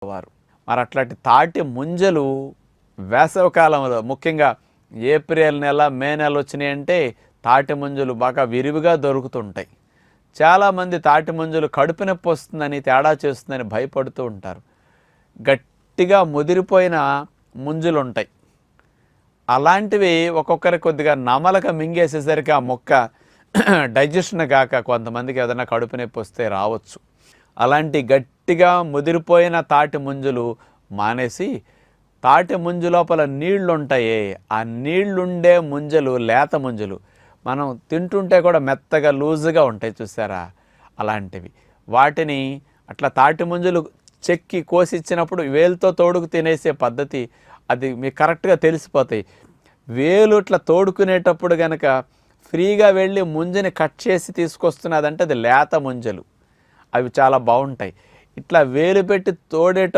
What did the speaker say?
వారు. మరి అట్లాంటి తాటి ముంజలు వేసవికాలంలో ముఖ్యంగా ఏప్రిల్ నెల, మే నెల వచ్చినాయంటే తాటి ముంజలు బాగా విరివిగా దొరుకుతుంటాయి. చాలామంది తాటి ముంజలు కడుపు నొప్పి వస్తుందని, తేడా చేస్తుందని భయపడుతూ ఉంటారు. గట్టిగా ముదిరిపోయిన ముంజలు ఉంటాయి. అలాంటివి ఒక్కొక్కరికి కొద్దిగా నమలక మింగేసేసరికి ఆ మొక్క డైజెషన్ కాక కొంతమందికి ఏదైనా కడుపు నొప్పి వస్తే రావచ్చు. అలాంటి గట్టిగా ముదిరిపోయిన తాటి ముంజలు మానేసి, తాటి ముంజు లోపల నీళ్లు ఉంటాయే, ఆ నీళ్లుండే ముంజలు, లేత ముంజలు మనం తింటుంటే కూడా మెత్తగా లూజుగా ఉంటాయి చూసారా, అలాంటివి వాటిని అట్లా తాటి ముంజలు చెక్కి కోసిచ్చినప్పుడు వేలుతో తోడుకు తినేసే పద్ధతి అది మీకు కరెక్ట్గా తెలిసిపోతాయి. వేలు ఇట్లా తోడుకునేటప్పుడు కనుక ఫ్రీగా వెళ్ళి ముంజని కట్ చేసి తీసుకొస్తున్నదంటే అది లేత ముంజలు, అవి చాలా బాగుంటాయి. ఇట్లా వేలు పెట్టి తోడేటప్పుడు